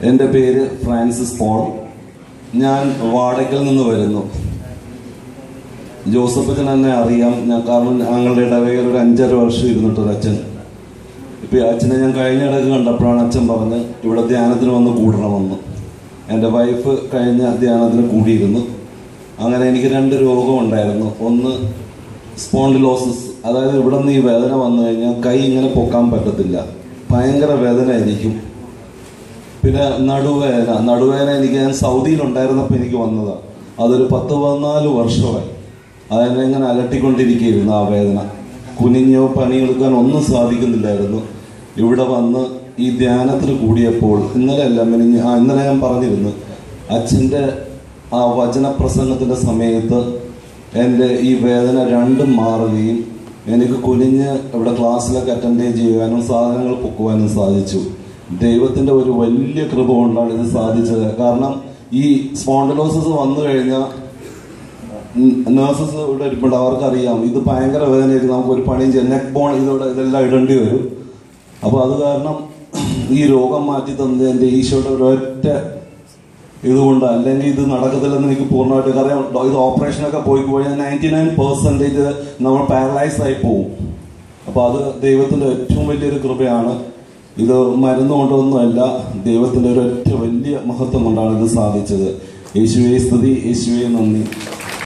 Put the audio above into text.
എൻ്റെ പേര് Francis Paul. ഞാൻ വാടകയിൽ നിന്ന് വരുന്നു. ജോസഫച്ചൻ എന്നെ അറിയാം. കാരണം ഞങ്ങളുടെ ഇടവകയിൽ ഒരു 5-6 വർഷം ഇരുന്നിട്ടൊരു അച്ഛൻ. ഇപ്പം അച്ഛനെ ഞാൻ കഴിഞ്ഞ ഇടയ്ക്ക് കണ്ടപ്പോഴാണ് അച്ഛൻ പറഞ്ഞ് ഇവിടെ ധ്യാനത്തിന് വന്ന് കൂടണമെന്ന്. എൻ്റെ വൈഫ് കഴിഞ്ഞ ധ്യാനത്തിന് കൂടിയിരുന്നു. അങ്ങനെ എനിക്ക് 2 രോഗമുണ്ടായിരുന്നു. ഒന്ന് സ്പോണ്ടിലോസിസ്, അതായത് ഇവിടെ നിന്ന് ഈ വേദന വന്നു കഴിഞ്ഞാൽ കൈ ഇങ്ങനെ പൊക്കാൻ പറ്റത്തില്ല, ഭയങ്കര വേദന ആയിരിക്കും. പിന്നെ നടുവേദന എനിക്ക് ഞാൻ സൗദിയിലുണ്ടായിരുന്നപ്പോൾ എനിക്ക് വന്നതാണ്. അതൊരു 10-14 വർഷമായി അതെന്നെ ഇങ്ങനെ അലട്ടിക്കൊണ്ടിരിക്കുകയായിരുന്നു. ആ വേദന കുനിഞ്ഞോ പണിയെടുക്കാൻ ഒന്നും സാധിക്കുന്നില്ലായിരുന്നു. ഇവിടെ വന്ന് ഈ ധ്യാനത്തിന് കൂടിയപ്പോൾ ഇന്നലെ ഞാൻ പറഞ്ഞിരുന്നു, അച്ഛൻ്റെ ആ വചനപ്രസംഗത്തിൻ്റെ സമയത്ത് എൻ്റെ ഈ വേദന രണ്ടും മാറുകയും എനിക്ക് കുനിഞ്ഞ് ഇവിടെ ക്ലാസ്സിലൊക്കെ അറ്റൻഡ് ചെയ്യാനും സാധനങ്ങൾ പൊക്കുവാനും സാധിച്ചു. ദൈവത്തിൻ്റെ ഒരു വലിയ കൃപ കൊണ്ടാണ് ഇത് സാധിച്ചത്. കാരണം ഈ സ്പോണ്ടിലോസിസ് വന്നു കഴിഞ്ഞാൽ നേഴ്സസ് ഇവിടെ ഇരിപ്പുണ്ട്, അവർക്കറിയാം ഇത് ഭയങ്കര വേദനയായിരിക്കും. നമുക്കൊരു പണിയും ചെയ്യാം, നെക്ക് ബോൺ ഇതെല്ലാം ഇടേണ്ടി വരും. അപ്പോൾ അത് കാരണം ഈ രോഗം മാറ്റി തന്നത് എൻ്റെ ഈശോയുടെ ഒരൊറ്റ ഇതുകൊണ്ട്, അല്ലെങ്കിൽ ഇത് നടക്കത്തില്ലെന്ന് എനിക്ക് പൂർണ്ണമായിട്ട് അറിയാം. ഇത് ഓപ്പറേഷനൊക്കെ പോയി കഴിഞ്ഞാൽ 99% നമ്മൾ പാരലൈസ് ആയി പോവും. അപ്പോൾ അത് ദൈവത്തിൻ്റെ ഏറ്റവും വലിയൊരു കൃപയാണ്. ഇത് മരുന്ന് കൊണ്ടൊന്നുമല്ല, ദൈവത്തിൻ്റെ ഒരൊറ്റ വലിയ മഹത്വം കൊണ്ടാണ് ഇത് സാധിച്ചത്. യേശുവേ സ്തുതി, യേശുവേ നന്ദി.